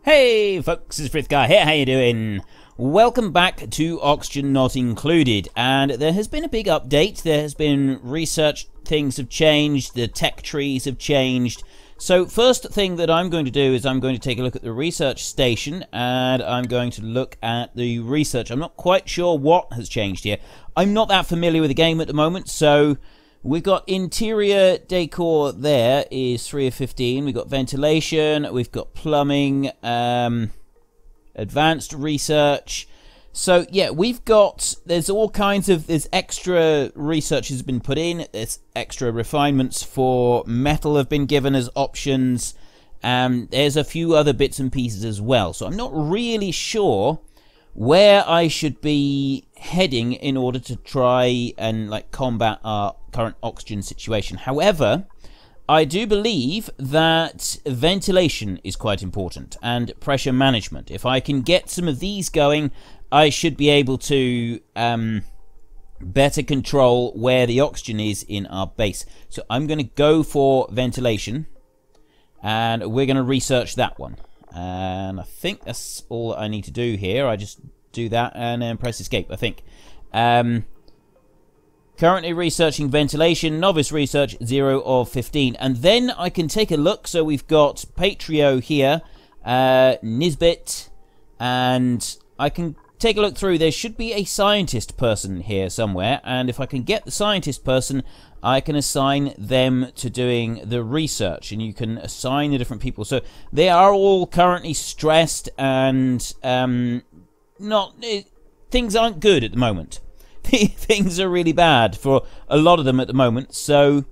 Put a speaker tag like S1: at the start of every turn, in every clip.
S1: Hey folks, it's Frithgar here, how you doing? Welcome back to Oxygen Not Included, and there has been a big update. There has been research, things have changed, the tech trees have changed. So first thing that I'm going to do is I'm going to take a look at the research station, and I'm going to look at the research. I'm not quite sure what has changed here. I'm not that familiar with the game at the moment, so we've got interior decor there is 3 of 15. We've got ventilation, we've got plumbing, advanced research. So yeah, there's all kinds of, there's extra research has been put in, there's extra refinements for metal have been given as options, there's a few other bits and pieces as well. So I'm not really sure where I should be heading in order to try and combat our current oxygen situation. However, I do believe that ventilation is quite important and pressure management. If I can get some of these going, I should be able to better control where the oxygen is in our base. So I'm going to go for ventilation, and we're going to research that one. And I think that's all I need to do here. I just do that and then press escape, I think. Currently researching ventilation, novice research 0 of 15. And then I can take a look. So we've got Patrio here, Nisbet, and I can take a look through. There should be a scientist person here somewhere, and if I can get the scientist person, I can assign them to doing the research, and you can assign the different people. So they are all currently stressed, and things aren't good at the moment. Things are really bad for a lot of them at the moment, so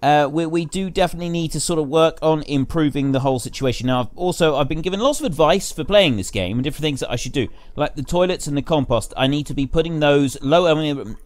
S1: we do definitely need to sort of work on improving the whole situation. Now, I've been given lots of advice for playing this game and different things that I should do, like the toilets and the compost. I need to be putting those low. I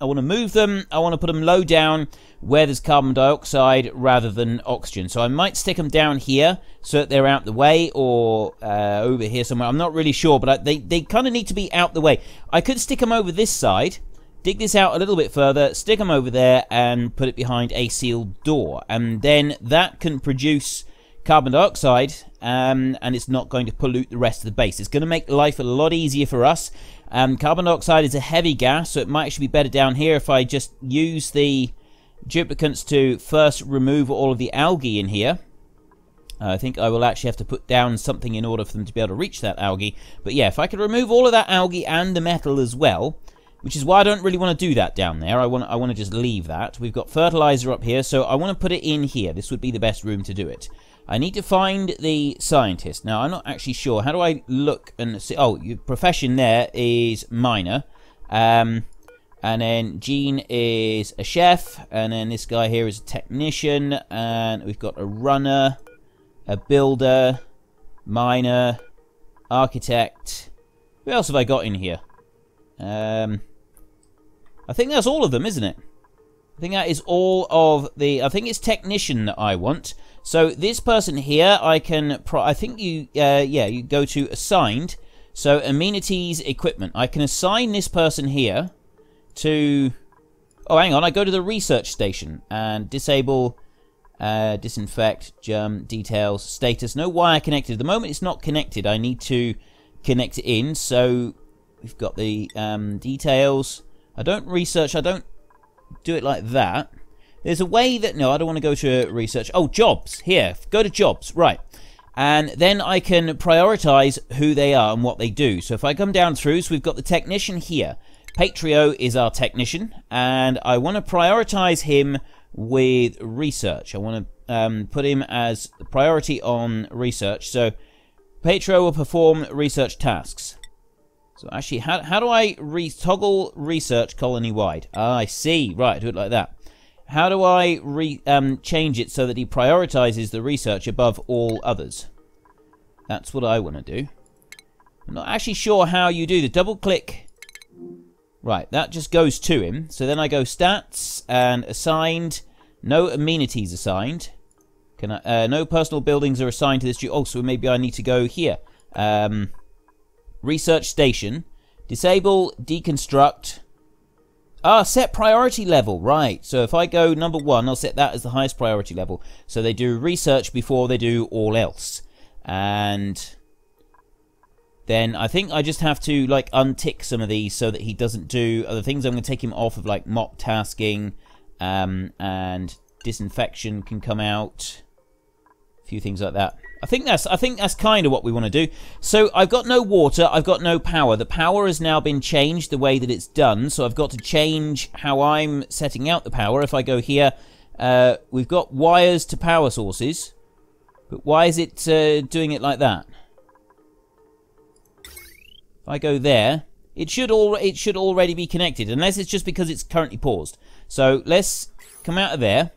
S1: want to move them. I want to put them low down where there's carbon dioxide rather than oxygen. So I might stick them down here so that they're out the way, or over here somewhere. I'm not really sure, but they kind of need to be out the way. I could stick them over this side, dig this out a little bit further, stick them over there, and put it behind a sealed door. And then that can produce carbon dioxide, and it's not going to pollute the rest of the base. It's going to make life a lot easier for us. Carbon dioxide is a heavy gas, so it might actually be better down here if I just use the duplicants to first remove all of the algae in here. I think I will actually have to put down something in order for them to be able to reach that algae. But yeah, if I could remove all of that algae and the metal as well, which is why I don't really want to do that down there. I want to just leave that. We've got fertilizer up here, so I want to put it in here. This would be the best room to do it. I need to find the scientist. Now, I'm not actually sure. How do I look and see? Oh, your profession there is miner. And then Gene is a chef. And then this guy here is a technician. And we've got a runner, a builder, miner, architect. Who else have I got in here? I think that's all of them, isn't it? I think that is all of the... I think it's technician that I want. So this person here, I can... I think you... you go to assigned. So amenities, equipment. I can assign this person here to... Oh, hang on. I go to the research station and disable, disinfect, germ, details, status. No wire connected. At the moment, it's not connected. I need to connect it in. So we've got the details. I don't do it like that. There's a way that... No, I don't want to go to research. Oh, jobs. Here. Go to jobs. Right. And then I can prioritize who they are and what they do. So if I come down through, so we've got the technician here. Patrio is our technician, and I want to prioritize him with research. I want to put him as priority on research. So Patrio will perform research tasks. So actually, how do I toggle research colony-wide? Ah, I see. Right, do it like that. How do I change it so that he prioritizes the research above all others? That's what I want to do. I'm not actually sure how you do the double-click. Right, that just goes to him. So then I go stats and assigned. No amenities assigned. No personal buildings are assigned to this. Oh, so maybe I need to go here. Research station. Disable, deconstruct. Ah, set priority level. Right. So if I go number 1, I'll set that as the highest priority level. So they do research before they do all else. And then I think I just have to like untick some of these so that he doesn't do other things. I'm going to take him off of like mock tasking, and disinfection can come out. A few things like that. I think that's kind of what we want to do. So I've got no water, I've got no power. The power has now been changed the way that it's done, so I've got to change how I'm setting out the power. If I go here, we've got wires to power sources, but why is it doing it like that? If I go there, it should already be connected, unless it's just because it's currently paused. So let's come out of there.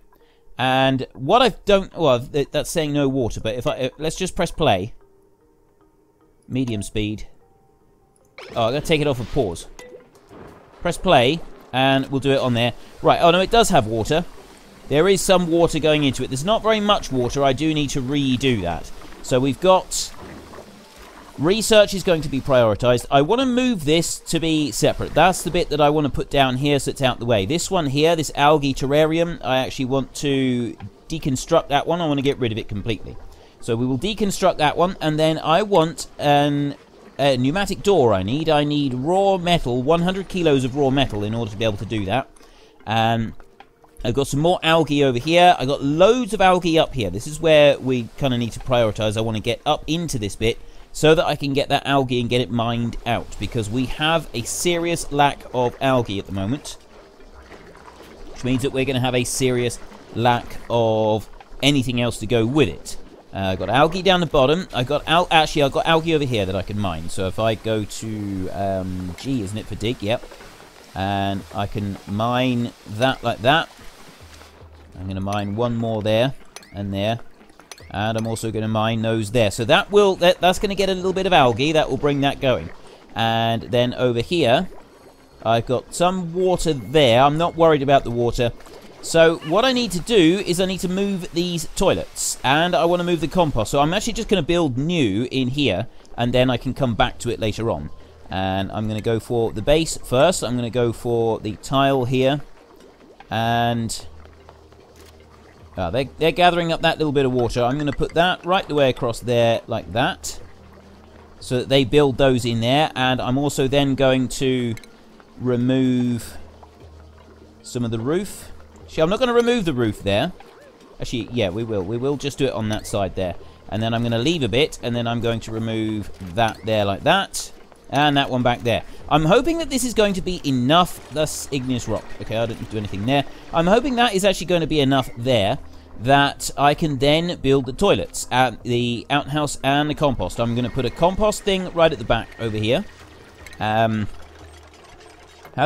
S1: And what I don't... Well, that's saying no water, but if let's just press play. Medium speed. Oh, I'm going to take it off of pause. Press play, and we'll do it on there. Right, oh no, it does have water. There is some water going into it. There's not very much water. I do need to redo that. So we've got... Research is going to be prioritized. I want to move this to be separate. That's the bit that I want to put down here so it's out the way. This one here, this algae terrarium, I actually want to deconstruct that one. I want to get rid of it completely. So we will deconstruct that one, and then I want a pneumatic door I need raw metal, 100 kilos of raw metal in order to be able to do that. I've got some more algae over here. I've got loads of algae up here. This is where we kind of need to prioritize. I want to get up into this bit so that I can get that algae and get it mined out, because we have a serious lack of algae at the moment, which means that we're going to have a serious lack of anything else to go with it. I've got algae down the bottom. I've got algae over here that I can mine. So if I go to G, isn't it, for dig? Yep. And I can mine that like that. I'm going to mine one more there and there. And I'm also going to mine those there. So that's going to get a little bit of algae. That will bring that going. And then over here, I've got some water there. I'm not worried about the water. So what I need to do is I need to move these toilets. And I want to move the compost. So I'm actually just going to build new in here. And then I can come back to it later on. And I'm going to go for the base first. I'm going to go for the tile here. And... they're gathering up that little bit of water. I'm going to put that right the way across there like that, so that they build those in there. And I'm also then going to remove some of the roof. Actually, I'm not going to remove the roof there. Actually, yeah, we will. We will just do it on that side there. And then I'm going to leave a bit, and then I'm going to remove that there like that. And that one back there. I'm hoping that this is going to be enough. That's igneous rock. Okay, I don't do anything there. I'm hoping that is actually going to be enough there, that I can then build the toilets at the outhouse and the compost. I'm going to put a compost thing right at the back over here. How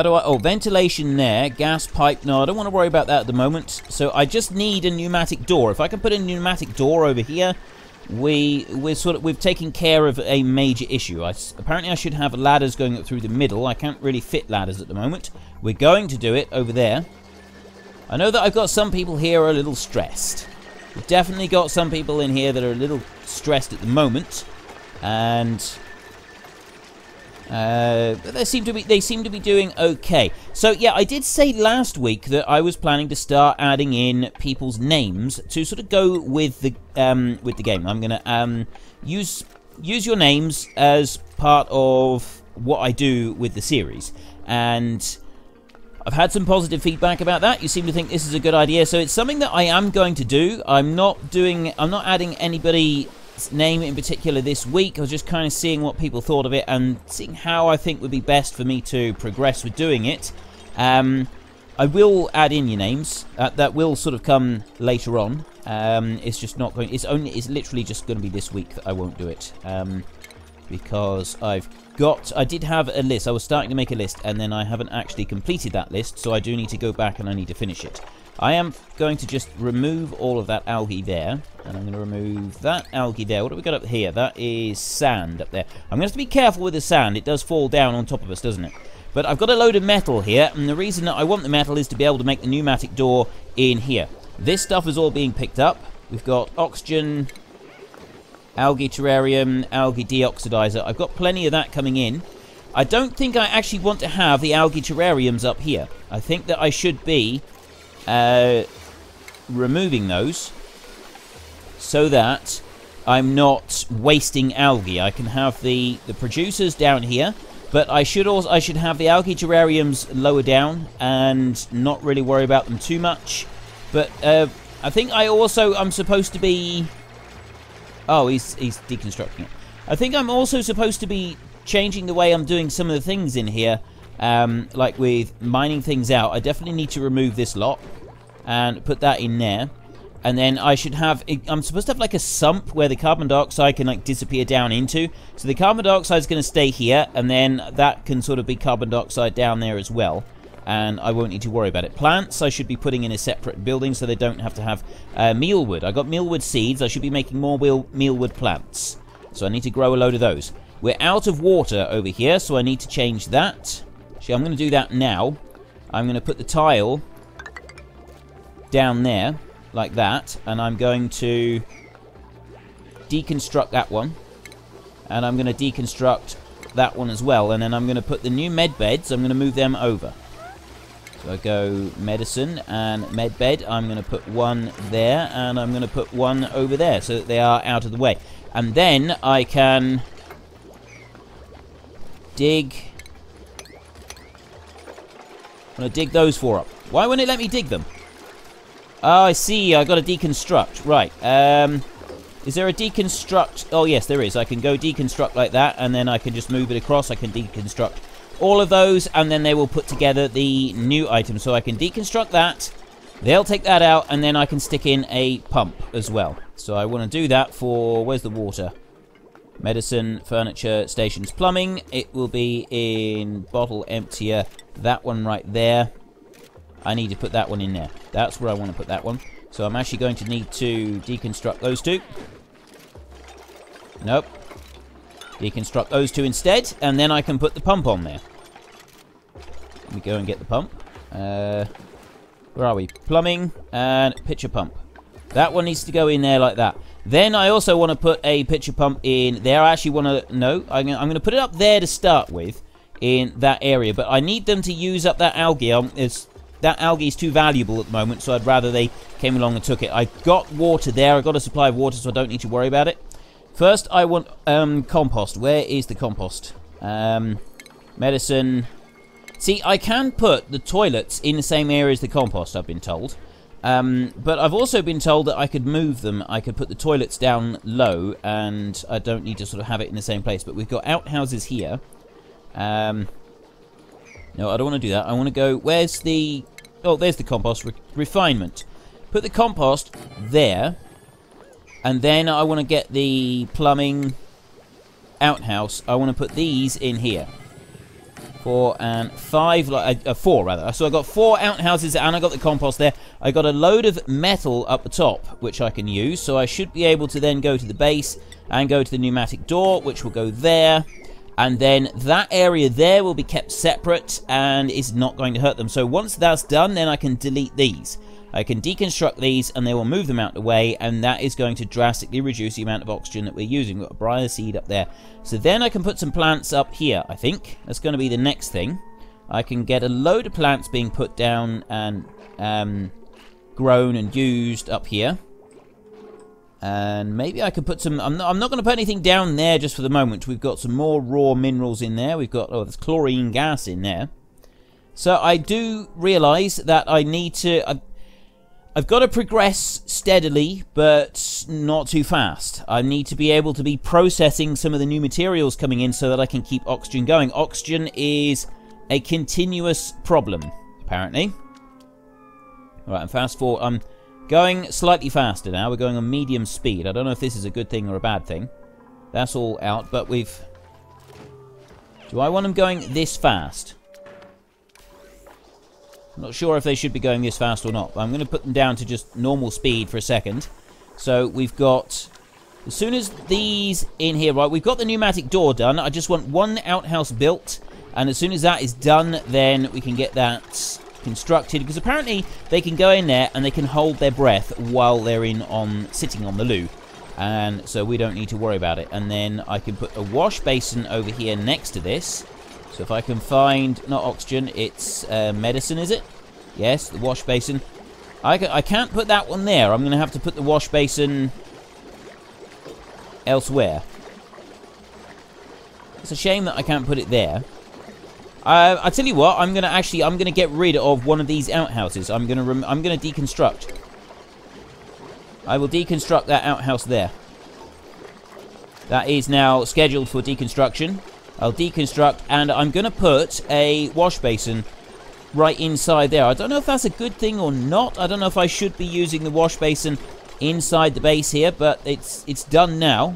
S1: do I... Oh, ventilation there. Gas pipe. No, I don't want to worry about that at the moment. So I just need a pneumatic door. If I can put a pneumatic door over here, we've taken care of a major issue. Apparently I should have ladders going up through the middle. I can't really fit ladders at the moment. We're going to do it over there. I know that I've got some people here who are a little stressed. We've definitely got some people in here that are a little stressed at the moment, and they seem to be doing okay. So yeah, I did say last week that I was planning to start adding in people's names to sort of go with the game. I'm gonna use your names as part of what I do with the series, and I've had some positive feedback about that. You seem to think this is a good idea, so it's something that I am going to do. I'm not adding anybody's name in particular this week. I was just kind of seeing what people thought of it and seeing how I think would be best for me to progress with doing it. I will add in your names. That will sort of come later on. It's just not going. It's literally just going to be this week that I won't do it, because I did have a list. I was starting to make a list, and then I haven't actually completed that list, so I do need to go back and I need to finish it. I am going to just remove all of that algae there, and I'm going to remove that algae there. What have we got up here? That is sand up there. I'm going to have to be careful with the sand. It does fall down on top of us, doesn't it? But I've got a load of metal here, and the reason that I want the metal is to be able to make the pneumatic door in here. This stuff is all being picked up. We've got oxygen, algae terrarium, algae deoxidizer. I've got plenty of that coming in. I don't think I actually want to have the algae terrariums up here. I think that I should be removing those so that I'm not wasting algae. I can have the producers down here, but I should have the algae terrariums lower down and not really worry about them too much. But I think I'm supposed to be... Oh, he's deconstructing it. I think I'm also supposed to be changing the way I'm doing some of the things in here, like with mining things out. I definitely need to remove this lot and put that in there. And then I'm supposed to have like a sump where the carbon dioxide can like disappear down into. So the carbon dioxide is going to stay here, and then that can sort of be carbon dioxide down there as well. And I won't need to worry about it. Plants I should be putting in a separate building so they don't have to have mealwood. I got mealwood seeds. I should be making more mealwood plants. So I need to grow a load of those. We're out of water over here, so I need to change that. Actually, I'm going to do that now. I'm going to put the tile down there. Like that, and I'm going to deconstruct that one, and I'm going to deconstruct that one as well, and then I'm going to put the new med beds, I'm going to move them over. So I go medicine and med bed, I'm going to put one there, and I'm going to put one over there, so that they are out of the way. And then I can dig... I'm going to dig those four up. Why wouldn't it let me dig them? Oh, I see. I got to deconstruct. Right. Is there a deconstruct? Oh, yes, there is. I can go deconstruct like that, and then I can just move it across. I can deconstruct all of those, and then they will put together the new item. So I can deconstruct that. They'll take that out, and then I can stick in a pump as well. So I want to do that for... Where's the water? Medicine, furniture, stations, plumbing. It will be in bottle emptier. That one right there. I need to put that one in there. That's where I want to put that one. So I'm actually going to need to deconstruct those two. Nope. Deconstruct those two instead, and then I can put the pump on there. Let me go and get the pump. Where are we? Plumbing and pitcher pump. That one needs to go in there like that. Then I also want to put a pitcher pump in there. I actually want to... No, I'm going to put it up there to start with in that area, but I need them to use up that algae. That algae is too valuable at the moment, so I'd rather they came along and took it. I've got water there. I've got a supply of water, so I don't need to worry about it. First, I want compost. Where is the compost? Medicine. See, I can put the toilets in the same area as the compost, I've been told. But I've also been told that I could move them. I could put the toilets down low, and I don't need to sort of have it in the same place. But we've got outhouses here. No, I don't want to do that. I want to go... Where's the... Oh, there's the compost. Refinement. Put the compost there. And then I want to get the plumbing outhouse. I want to put these in here. 4 and 5... 4, rather. So I got 4 outhouses and I got the compost there. I got a load of metal up the top, which I can use. So I should be able to then go to the base and go to the pneumatic door, which will go there. And then that area there will be kept separate and is not going to hurt them. So once that's done, then I can delete these. I can deconstruct these and they will move them out of the way, and that is going to drastically reduce the amount of oxygen that we're using. We've got a briar seed up there. So then I can put some plants up here, I think. That's going to be the next thing. I can get a load of plants being put down and grown and used up here. And maybe I could put some... I'm not going to put anything down there just for the moment. We've got some more raw minerals in there. We've got... Oh, there's chlorine gas in there. So I do realise that I need to... I've got to progress steadily, but not too fast. I need to be able to be processing some of the new materials coming in so that I can keep oxygen going. Oxygen is a continuous problem, apparently. Alright, and fast forward... I'm going slightly faster now. We're going on medium speed. I don't know if this is a good thing or a bad thing. That's all out, but we've... Do I want them going this fast? I'm not sure if they should be going this fast or not. But I'm going to put them down to just normal speed for a second. So we've got... As soon as these in here... Right, we've got the pneumatic door done. I just want one outhouse built. And as soon as that is done, then we can get that... constructed, because apparently they can go in there and they can hold their breath while they're sitting on the loo, and so we don't need to worry about it. And then I can put a wash basin over here next to this. So if I can find, not oxygen, it's medicine, is it? Yes, the wash basin. I can't put that one there. I'm going to have to put the wash basin elsewhere. It's a shame that I can't put it there. I tell you what, I'm gonna get rid of one of these outhouses. I'm gonna deconstruct. I will deconstruct that outhouse there. That is now scheduled for deconstruction. I'll deconstruct, and I'm gonna put a wash basin right inside there. I don't know if that's a good thing or not. I don't know if I should be using the wash basin inside the base here, but it's done now.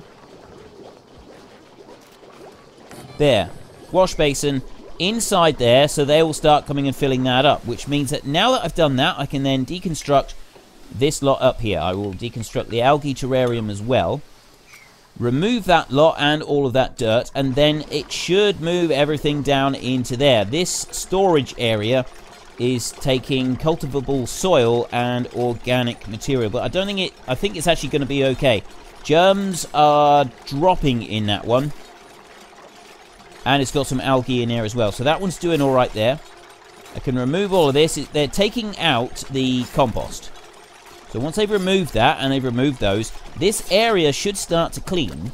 S1: There, wash basin inside there, so they will start coming and filling that up, which means that now that I've done that, I can then deconstruct this lot up here. I will deconstruct the algae terrarium as well, remove that lot and all of that dirt, and then it should move everything down into there. This storage area is taking cultivable soil and organic material, but I think it's actually going to be okay. Germs are dropping in that one. And it's got some algae in there as well. So that one's doing all right there. I can remove all of this. They're taking out the compost. So once they've removed that, and they've removed those, this area should start to clean.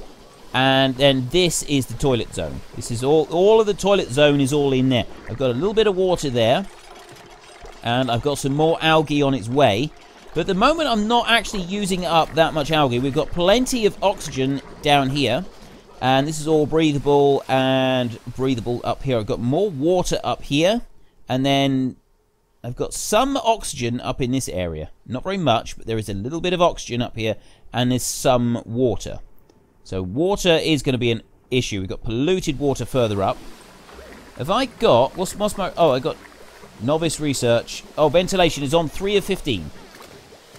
S1: And then this is the toilet zone. This is all of the toilet zone is all in there. I've got a little bit of water there. And I've got some more algae on its way. But at the moment, I'm not actually using up that much algae. We've got plenty of oxygen down here. And this is all breathable and breathable up here. I've got more water up here. And then I've got some oxygen up in this area. Not very much, but there is a little bit of oxygen up here. And there's some water. So water is going to be an issue. We've got polluted water further up. Have I got... What's my... Oh, I got novice research. Oh, ventilation is on 3 of 15.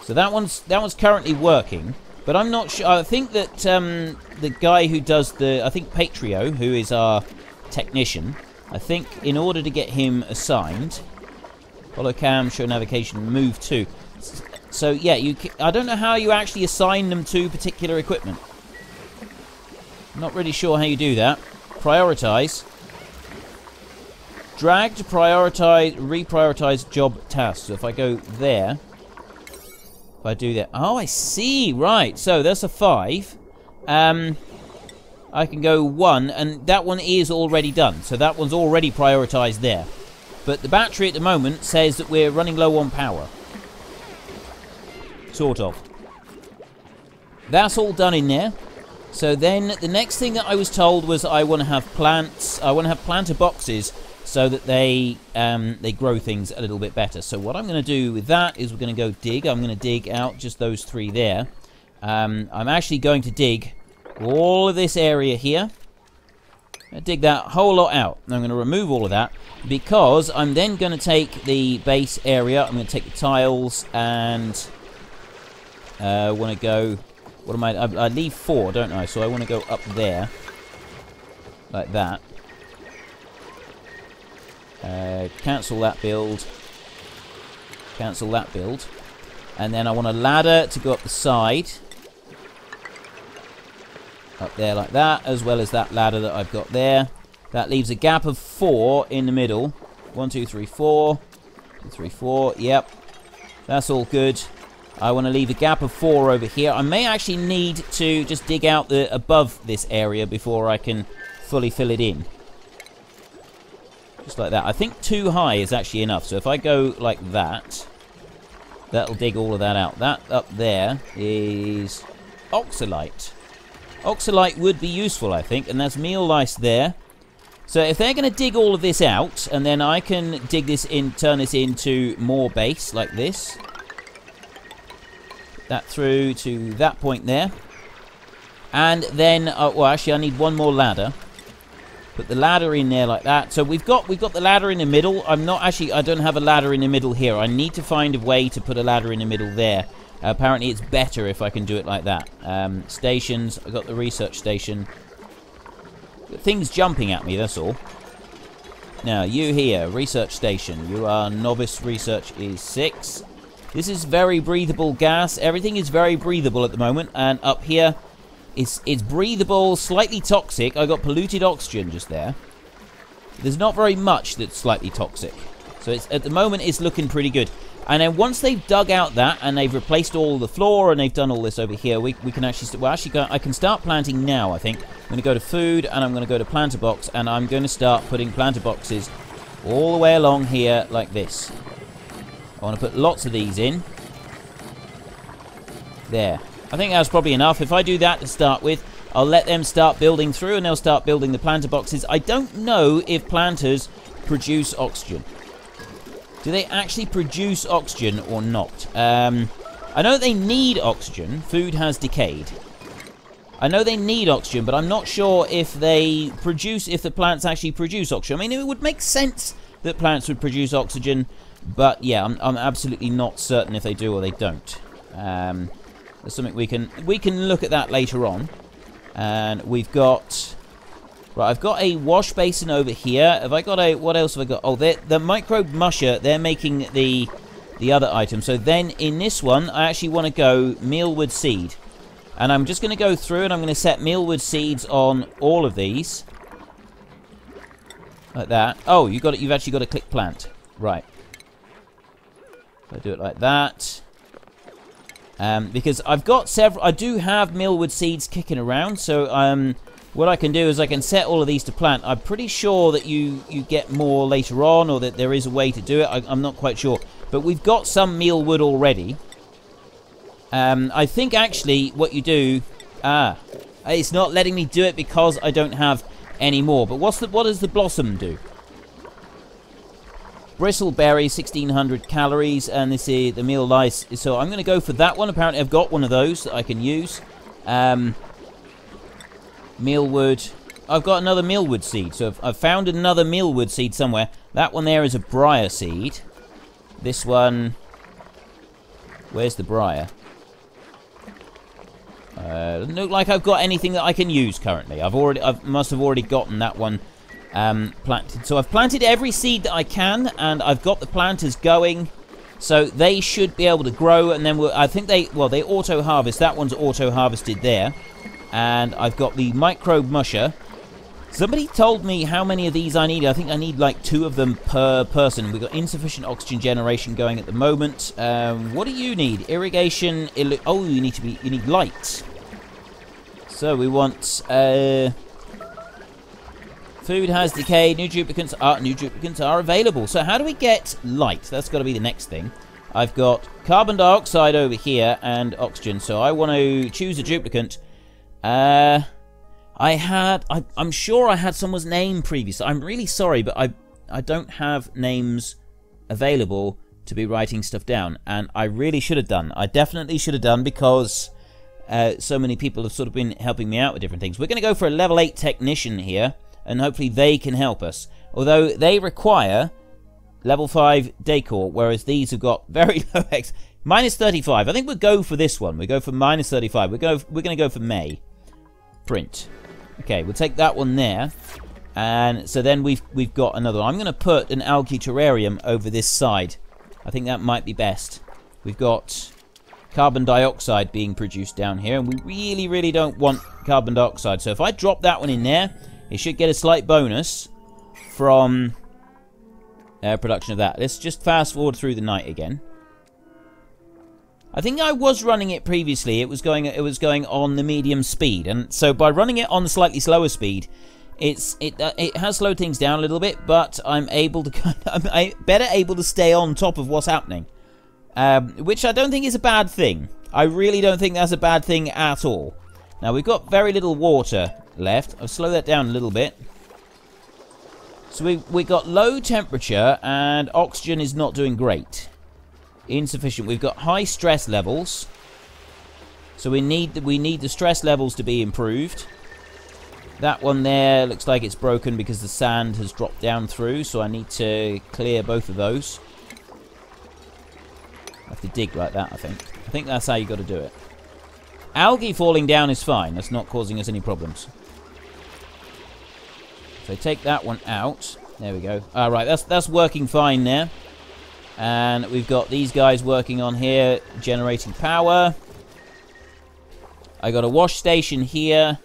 S1: So that one's currently working. But I'm not sure. I think that the guy who does the... I think Patrio, who is our technician, I think in order to get him assigned... Follow cam, show navigation, move to. So, yeah, I don't know how you actually assign them to particular equipment. Not really sure how you do that. Prioritize. Drag to prioritize, reprioritize job tasks. So if I go there... I do that. Oh, I see. Right. So that's a 5. I can go 1, and that one is already done. So that one's already prioritized there. But the battery at the moment says that we're running low on power. Sort of. That's all done in there. So then the next thing that I was told was I want to have plants. I want to have planter boxes so that they grow things a little bit better. So what I'm going to do with that is we're going to go dig. I'm going to dig out just those 3 there. I'm actually going to dig all of this area here. I dig that whole lot out. I'm going to remove all of that because I'm then going to take the base area. I'm going to take the tiles and want to go... What am I leave 4, don't I? So I want to go up there like that. Cancel that build. Cancel that build. And then I want a ladder to go up the side. Up there like that, as well as that ladder that I've got there. That leaves a gap of 4 in the middle. 1, 2, 3, 4. 2, 3, 4. Yep. That's all good. I want to leave a gap of 4 over here. I may actually need to just dig out the above this area before I can fully fill it in. Just like that. I think 2 high is actually enough. So if I go like that, that'll dig all of that out. That up there is oxalite. Oxalite would be useful, I think. And that's meal lice there. So if they're going to dig all of this out, and then I can dig this in, turn this into more base like this. That through to that point there. And then, well, actually I need one more ladder. Put the ladder in there like that. So we've got the ladder in the middle. I don't have a ladder in the middle here. I need to find a way to put a ladder in the middle there. Apparently it's better if I can do it like that. Stations, I've got the research station. Things jumping at me, that's all. Now, you here, research station. You are novice research is 6. This is very breathable gas. Everything is very breathable at the moment. And up here, it's breathable, slightly toxic. I got polluted oxygen just there. There's not very much that's slightly toxic. So it's, at the moment, it's looking pretty good. And then once they've dug out that and they've replaced all the floor and they've done all this over here, we can actually... Well, actually, I can start planting now, I think. I'm going to go to food and I'm going to go to planter box and I'm going to start putting planter boxes all the way along here like this. I want to put lots of these in. There. I think that's probably enough. If I do that to start with, I'll let them start building through and they'll start building the planter boxes. I don't know if planters produce oxygen. Do they actually produce oxygen or not? I know they need oxygen. Food has decayed. I know they need oxygen, but I'm not sure if they produce, if the plants actually produce oxygen. I mean, it would make sense that plants would produce oxygen, but yeah, I'm absolutely not certain if they do or they don't. There's something we can look at that later on. And we've got... Right, I've got a wash basin over here. Have I got a... What else have I got? Oh, the microbe musher, they're making the other item. So then in this one, I actually want to go mealwood seed. And I'm just going to go through and I'm going to set mealwood seeds on all of these. Like that. Oh, you've actually got to click plant. Right. So I do it like that. Because I've got several... I do have mealwood seeds kicking around, so... what I can do is I can set all of these to plant. I'm pretty sure that you get more later on, or that there is a way to do it. I'm not quite sure. But we've got some mealwood already. I think actually what you do... it's not letting me do it because I don't have any more. But what does the blossom do? Bristleberry, 1600 calories, and this is the meal lice. So I'm going to go for that one. Apparently I've got one of those that I can use. Mealwood. I've got another mealwood seed. So I've found another mealwood seed somewhere. That one there is a briar seed. This one... Where's the briar? Doesn't look like I've got anything that I can use currently. I must have already gotten that one planted. So I've planted every seed that I can, and I've got the planters going. So they should be able to grow, and then I think they auto-harvest. That one's auto-harvested there. And I've got the microbe musher. Somebody told me how many of these I need. I think I need like 2 of them per person. We've got insufficient oxygen generation going at the moment. What do you need? Irrigation. Oh, you need light. So we want... food has decayed. New duplicants are available. So how do we get light? That's got to be the next thing. I've got carbon dioxide over here and oxygen. So I want to choose a duplicant. I'm sure I had someone's name previously. I'm really sorry, but I don't have names available to be writing stuff down, and I really should have done. I definitely should have done, because so many people have sort of been helping me out with different things. We're going to go for a level 8 technician here, and hopefully they can help us. Although they require level 5 decor, whereas these have got very low X. Minus 35. I think we'll go for this one. We go for minus 35. We're going to go for May. Print. Okay, we'll take that one there. And so then we've got another one. I'm going to put an algae terrarium over this side. I think that might be best. We've got carbon dioxide being produced down here, and we really, really don't want carbon dioxide. So if I drop that one in there, it should get a slight bonus from production of that. Let's just fast forward through the night again. I think I was running it previously. It was going on the medium speed, and so by running it on the slightly slower speed, it has slowed things down a little bit. But I'm better able to stay on top of what's happening, which I don't think is a bad thing. I really don't think that's a bad thing at all. Now we've got very little water left. I'll slow that down a little bit. So we got low temperature and oxygen is not doing great. Insufficient. We've got high stress levels, so we need the stress levels to be improved. That one there looks like it's broken because the sand has dropped down through, so I need to clear both of those. I have to dig like that, I think that's how you got to do it. Algae falling down is fine. That's not causing us any problems. So take that one out. There we go. All right, that's working fine there. And we've got these guys working on here, generating power. I got a wash station here.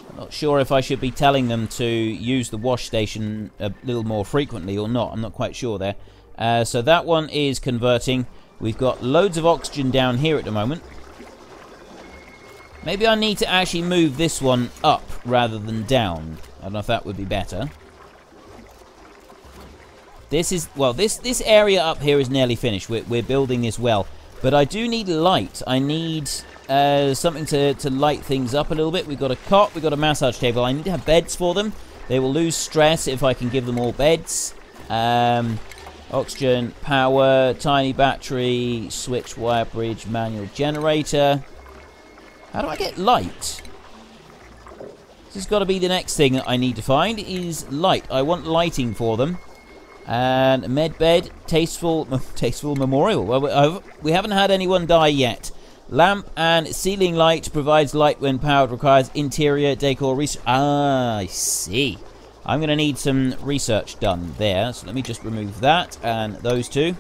S1: I'm not sure if I should be telling them to use the wash station a little more frequently or not. I'm not quite sure there. So that one is converting. We've got loads of oxygen down here at the moment. Maybe I need to actually move this one up rather than down. I don't know if that would be better. This is, well, this area up here is nearly finished. We're building this well. But I do need light. I need something to light things up a little bit. We've got a cot, we've got a massage table. I need to have beds for them. They will lose stress if I can give them all beds. Oxygen, power, tiny battery, switch, wire bridge, manual generator. How do I get light? This has got to be the next thing that I need to find is light. I want lighting for them. And med bed, tasteful memorial. Well, we haven't had anyone die yet. Lamp and ceiling light provides light when powered. Requires interior decor research. Ah, I see. I'm going to need some research done there. So let me just remove that and those two.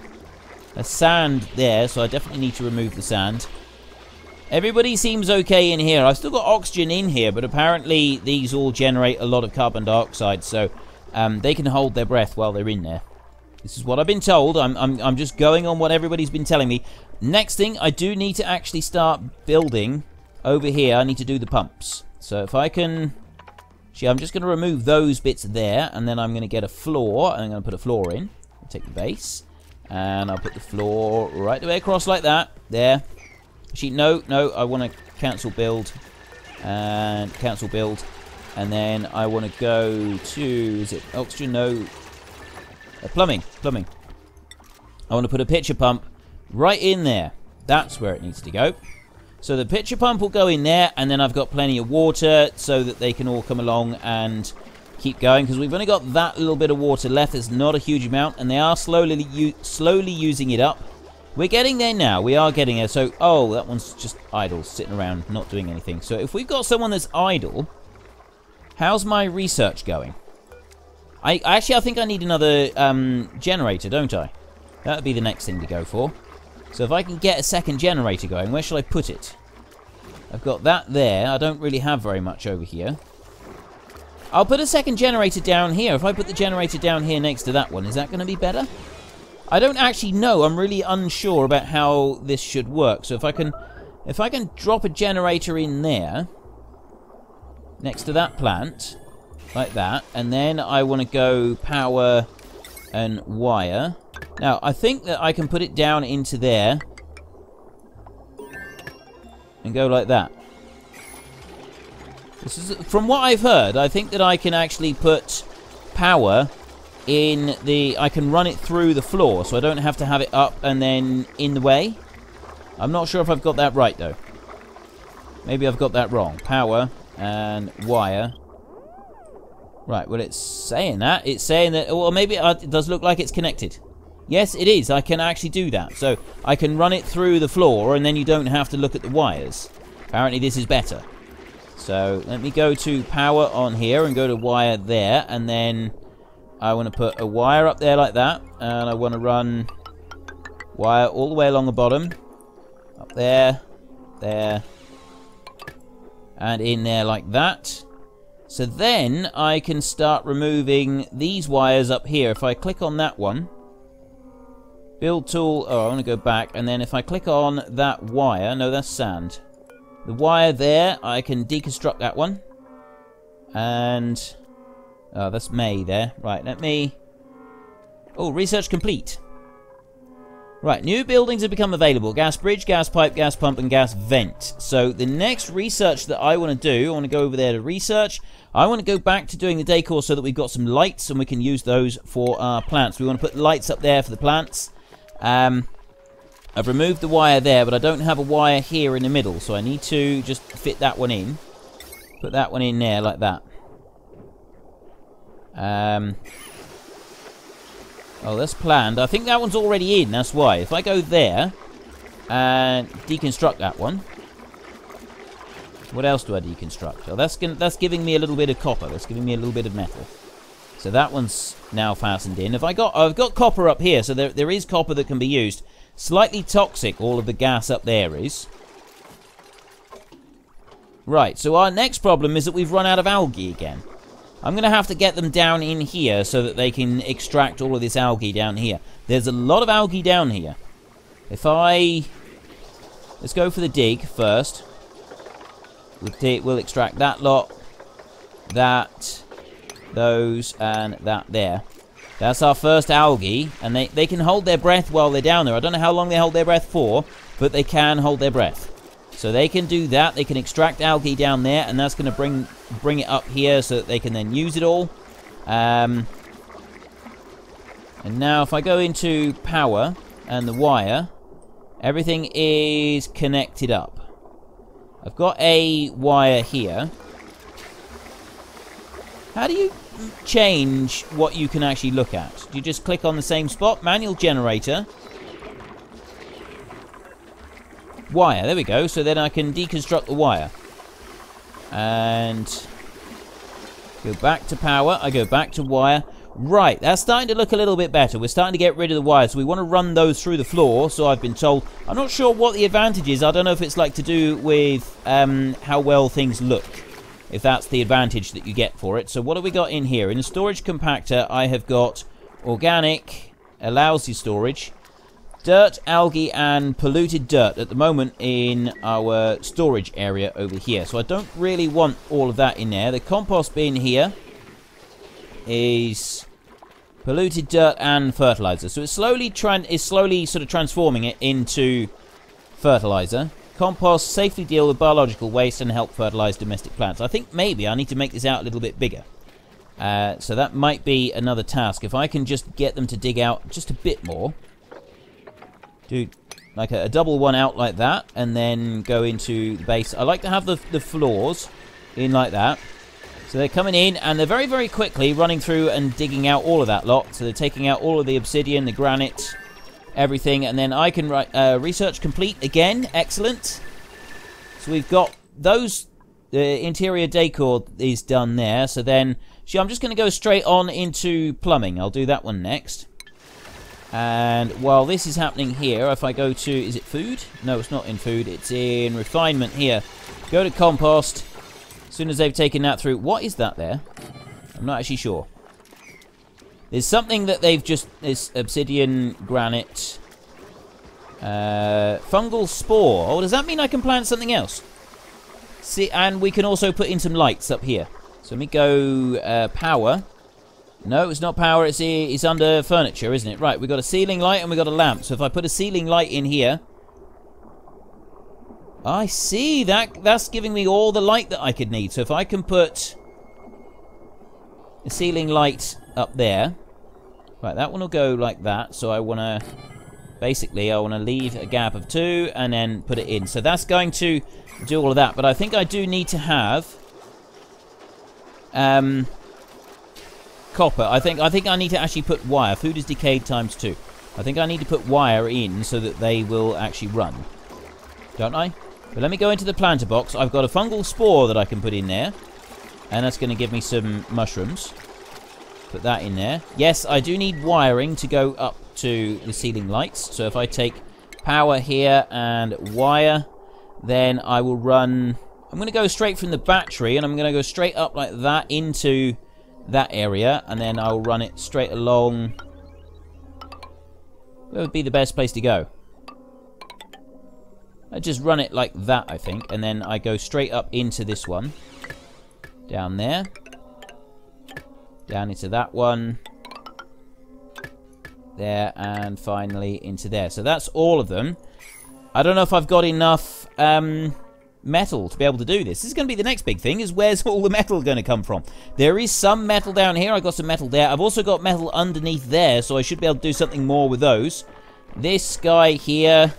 S1: There's sand there, so I definitely need to remove the sand. Everybody seems okay in here. I've still got oxygen in here, but apparently these all generate a lot of carbon dioxide, so they can hold their breath while they're in there. This is what I've been told. I'm just going on what everybody's been telling me. Next thing, I do need to actually start building over here. I need to do the pumps. So if I can... See, I'm just going to remove those bits there, and then I'm going to get a floor, and I'm going to put a floor in. I'll take the base, and I'll put the floor right the way across like that. There. Actually, no, I want to cancel build, and cancel build. And then I want to go to, is it oxygen? No. Plumbing. I want to put a pitcher pump right in there. That's where it needs to go. So the pitcher pump will go in there, and then I've got plenty of water so that they can all come along and keep going. Because we've only got that little bit of water left. It's not a huge amount, and they are slowly using it up. We're getting there now. We are getting there. So, oh, that one's just idle, sitting around, not doing anything. So if we've got someone that's idle... How's my research going? I think I need another generator, don't I? That would be the next thing to go for. So if I can get a second generator going, where shall I put it? I've got that there. I don't really have very much over here. I'll put a second generator down here. If I put the generator down here next to that one, is that going to be better? I don't actually know. I'm really unsure about how this should work. So if I can drop a generator in there... next to that plant, like that, and then I want to go power and wire. Now, I think that I can put it down into there and go like that. This is, from what I've heard, I think that I can actually put power in the... I can run it through the floor, so I don't have to have it up and then in the way. I'm not sure if I've got that right, though. Maybe I've got that wrong. Power... and wire. Right, well, it's saying that. It's saying that... Well, maybe it does look like it's connected. Yes, it is. I can actually do that. So, I can run it through the floor, and then you don't have to look at the wires. Apparently, this is better. So, let me go to power on here, and go to wire there, and then... I want to put a wire up there like that, and I want to run... wire all the way along the bottom. Up there. There. And in there like that. So then I can start removing these wires up here. If I click on that one, build tool, oh, I want to go back, and then if I click on that wire, no, that's sand. The wire there, I can deconstruct that one. And, oh, that's May there. Right, let me, oh, research complete. Right, new buildings have become available. Gas bridge, gas pipe, gas pump, and gas vent. So the next research that I want to do, I want to go over there to research. I want to go back to doing the decor so that we've got some lights and we can use those for our plants. We want to put lights up there for the plants. I've removed the wire there, but I don't have a wire here in the middle, so I need to just fit that one in. Put that one in there like that. Oh, that's planned. I think that one's already in, that's why. If I go there and deconstruct that one. What else do I deconstruct? Oh, that's giving me a little bit of copper. That's giving me a little bit of metal. So that one's now fastened in. I've got copper up here, so there is copper that can be used. Slightly toxic, all of the gas up there is. Right, so our next problem is that we've run out of algae again. I'm going to have to get them down in here so that they can extract all of this algae down here. There's a lot of algae down here. If I... Let's go for the dig first. We'll extract that lot, that, those, and that there. That's our first algae, and they can hold their breath while they're down there. I don't know how long they hold their breath for, but they can hold their breath. So they can do that. They can extract algae down there, and that's going to bring it up here so that they can then use it all. And now if I go into power and the wire, everything is connected up. I've got a wire here. How do you change what you can actually look at? Do you just click on the same spot? Manual generator. Wire, there we go. So then I can deconstruct the wire. And go back to power. I go back to wire. Right, that's starting to look a little bit better. We're starting to get rid of the wires. We want to run those through the floor, so I've been told. I'm not sure what the advantage is. I don't know if it's like to do with how well things look, if that's the advantage that you get for it. So what have we got in here? In the storage compactor, I have got organic, allows you storage, dirt, algae, and polluted dirt at the moment in our storage area over here. So I don't really want all of that in there. The compost bin here is polluted dirt and fertilizer. So it's slowly sort of transforming it into fertilizer. Compost, safely deal with biological waste and help fertilize domestic plants. I think maybe I need to make this out a little bit bigger. So that might be another task. If I can just get them to dig out just a bit more. Do like a double one out like that, and then go into the base. I like to have the floors in like that. So they're coming in, and they're very, very quickly running through and digging out all of that lot. So they're taking out all of the obsidian, the granite, everything. And then I can write research complete again. Excellent. So we've got those. The interior decor is done there. So then, I'm just going to go straight on into plumbing. I'll do that one next. And while this is happening here, if I go to... Is it food? No, it's not in food. It's in refinement here. Go to compost. As soon as they've taken that through... What is that there? I'm not actually sure. There's something that they've just... This obsidian, granite... fungal spore. Oh, does that mean I can plant something else? See, and we can also put in some lights up here. So let me go power. No, it's not power. It's under furniture, isn't it? Right, we've got a ceiling light and we've got a lamp. So if I put a ceiling light in here... I see. That's giving me all the light that I could need. So if I can put a ceiling light up there. Right, that one will go like that. So I want to... Basically, I want to leave a gap of 2 and then put it in. So that's going to do all of that. But I think I do need to have... copper. I think I need to actually put wire. Food is decayed times 2. I think I need to put wire in so that they will actually run. Don't I? But let me go into the planter box. I've got a fungal spore that I can put in there. And that's going to give me some mushrooms. Put that in there. Yes, I do need wiring to go up to the ceiling lights. So if I take power here and wire, then I will run... I'm going to go straight from the battery, and I'm going to go straight up like that into that area, and then I'll run it straight along. Where would be the best place to go? I just run it like that, I think, and then I go straight up into this one. Down there. Down into that one. There, and finally into there. So that's all of them. I don't know if I've got enough metal to be able to do this. This is going to be the next big thing, is where's all the metal going to come from? There is some metal down here. I've got some metal there. I've also got metal underneath there, so I should be able to do something more with those. This guy here...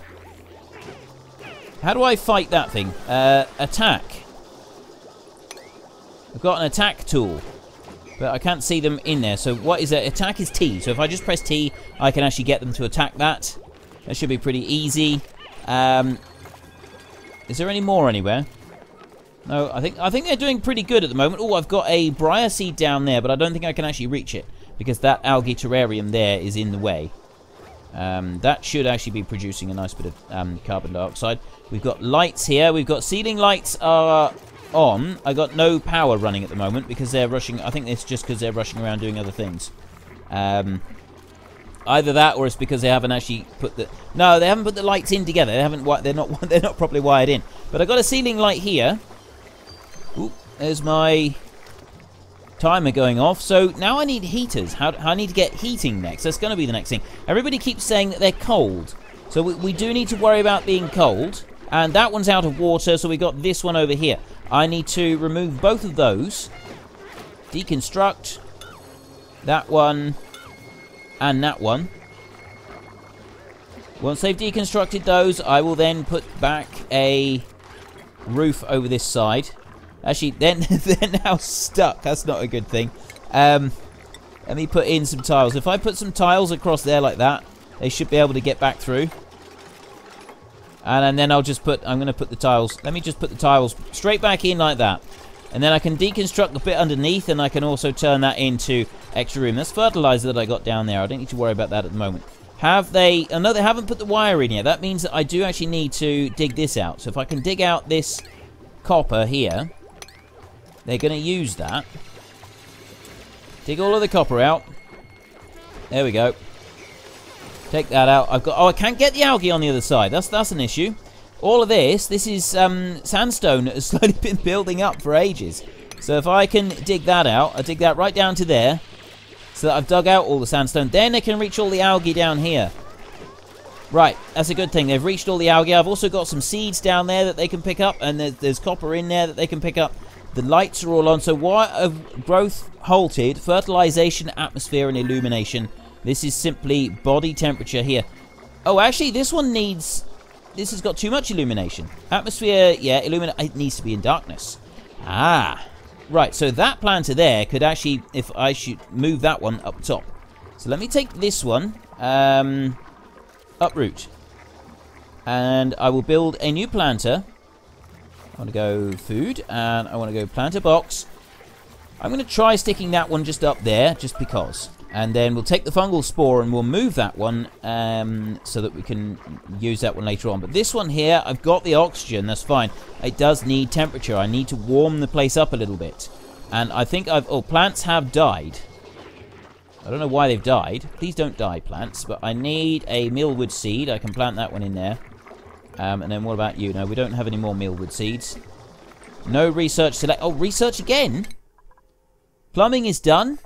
S1: How do I fight that thing? Attack. I've got an attack tool, but I can't see them in there. So what is it? Attack is T. So if I just press T, I can actually get them to attack that. That should be pretty easy. Is there any more anywhere? No, I think they're doing pretty good at the moment. Oh, I've got a briar seed down there, but I don't think I can actually reach it because that algae terrarium there is in the way. That should actually be producing a nice bit of carbon dioxide. We've got lights here. We've got ceiling lights are on. I got no power running at the moment because they're rushing. I think it's just because they're rushing around doing other things. Either that, or it's because they haven't actually put the... No, they haven't put the lights in together. They haven't. They're not properly wired in. But I got a ceiling light here. Ooh, there's my timer going off. So now I need heaters. I need to get heating next. That's going to be the next thing. Everybody keeps saying that they're cold. So we do need to worry about being cold. And that one's out of water, so we got this one over here. I need to remove both of those. Deconstruct that one and that one. Once they've deconstructed those, I will then put back a roof over this side. Actually, they're now stuck. That's not a good thing. Let me put in some tiles. If I put some tiles across there like that, they should be able to get back through. And then I'll just put... I'm going to put the tiles... Let me just put the tiles straight back in like that. And then I can deconstruct the bit underneath, and I can also turn that into extra room. That's fertilizer that I got down there. I don't need to worry about that at the moment. Have they... Oh, no, they haven't put the wire in yet. That means that I do actually need to dig this out. So if I can dig out this copper here, they're going to use that. Dig all of the copper out. There we go. Take that out. I've got... Oh, I can't get the algae on the other side. That's an issue. All of this is sandstone that has slowly been building up for ages. So if I can dig that out, I dig that right down to there, so that I've dug out all the sandstone. Then I can reach all the algae down here. Right, that's a good thing. They've reached all the algae. I've also got some seeds down there that they can pick up, and there's copper in there that they can pick up. The lights are all on. So why have growth halted? Fertilization, atmosphere, and illumination. This is simply body temperature here. Oh, actually, this one needs... This has got too much illumination. Atmosphere, yeah, it needs to be in darkness. Ah, right, so that planter there could actually, if I should move that one up top. So let me take this one, uproot. And I will build a new planter. I want to go food, and I want to go planter box. I'm going to try sticking that one just up there, just because. And then we'll take the fungal spore and we'll move that one so that we can use that one later on. But this one here, I've got the oxygen, that's fine. It does need temperature. I need to warm the place up a little bit. And I think oh, plants have died. I don't know why they've died. Please don't die, plants. But I need a mealwood seed. I can plant that one in there. And then what about you? No, we don't have any more mealwood seeds. No research select. Oh, research again? Plumbing is done.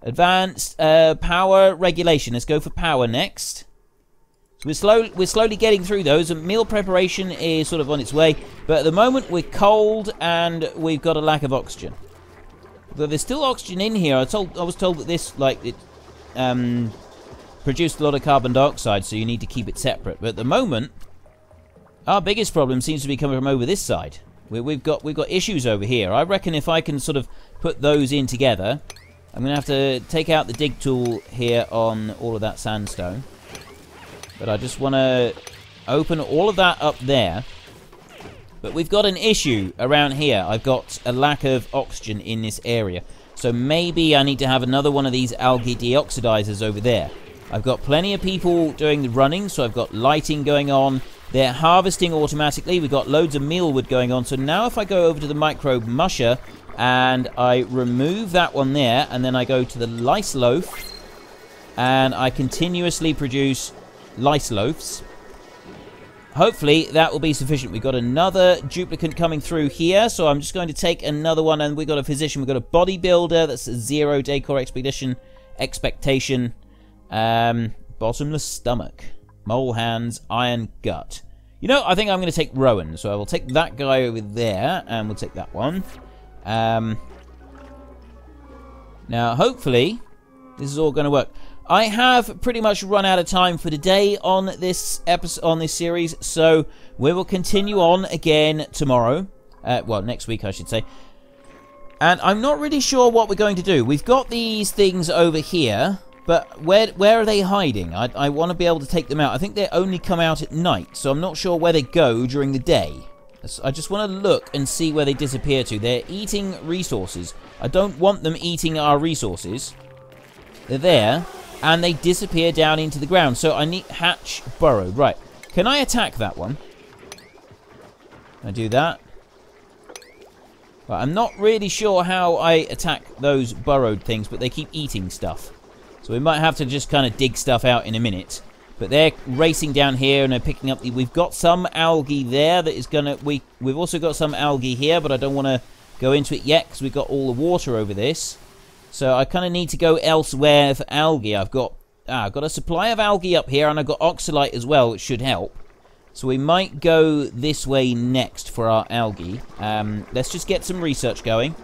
S1: Advanced power regulation. Let's go for power next. So we're slowly getting through those. And meal preparation is sort of on its way. But at the moment, we're cold and we've got a lack of oxygen. Though there's still oxygen in here. I was told that this, like, it produced a lot of carbon dioxide, so you need to keep it separate. But at the moment, our biggest problem seems to be coming from over this side. We've got issues over here. I reckon if I can sort of put those in together, I'm going to have to take out the dig tool here on all of that sandstone. But I just want to open all of that up there. But we've got an issue around here. I've got a lack of oxygen in this area. So maybe I need to have another one of these algae deoxidizers over there. I've got plenty of people doing the running, so I've got lighting going on. They're harvesting automatically. We've got loads of mealwood going on. So now if I go over to the microbe musher and I remove that one there, and then I go to the lice loaf and I continuously produce lice loafs, hopefully that will be sufficient. We've got another duplicant coming through here, so I'm just going to take another one, and we've got a physician, we've got a bodybuilder, that's a 0 decor expectation, bottomless stomach, mole hands, iron gut. You know, I think I'm going to take Rowan, so I will take that guy over there, and we'll take that one. Now, hopefully, this is all going to work. I have pretty much run out of time for today on this episode, on this series, so we will continue on again tomorrow. Well, next week, I should say. And I'm not really sure what we're going to do. We've got these things over here, but where are they hiding? I want to be able to take them out. I think they only come out at night, so I'm not sure where they go during the day. I just want to look and see where they disappear to. They're eating resources. I don't want them eating our resources. They're there. And they disappear down into the ground. So I need hatch burrow. Right. Can I attack that one? I do that. But I'm not really sure how I attack those burrowed things, but they keep eating stuff. So we might have to just kind of dig stuff out in a minute. But they're racing down here and they're picking up the... We've got some algae there that is going to... We've also got some algae here, but I don't want to go into it yet because we've got all the water over this. So I kind of need to go elsewhere for algae. I've got a supply of algae up here and I've got oxalite as well, which should help. So we might go this way next for our algae. Let's just get some research going.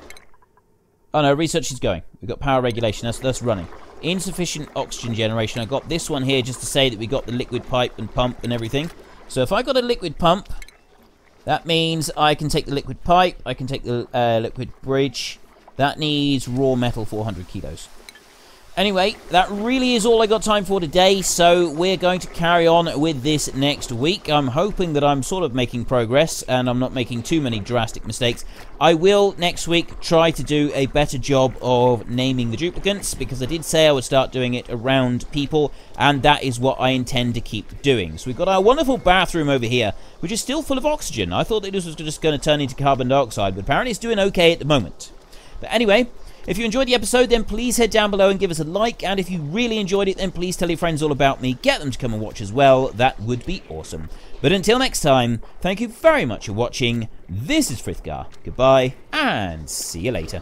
S1: Oh no, research is going. We've got power regulation, that's running. Insufficient oxygen generation. I got this one here just to say that we got the liquid pipe and pump and everything. So if I got a liquid pump, that means I can take the liquid pipe, I can take the liquid bridge. That needs raw metal 400 kilos. Anyway, that really is all I got time for today, so we're going to carry on with this next week. I'm hoping that I'm sort of making progress and I'm not making too many drastic mistakes. I will, next week, try to do a better job of naming the duplicants, because I did say I would start doing it around people, and that is what I intend to keep doing. So we've got our wonderful bathroom over here, which is still full of oxygen. I thought that this was just going to turn into carbon dioxide, but apparently it's doing okay at the moment. But anyway... If you enjoyed the episode, then please head down below and give us a like. And if you really enjoyed it, then please tell your friends all about me. Get them to come and watch as well. That would be awesome. But until next time, thank you very much for watching. This is Frithgar. Goodbye, and see you later.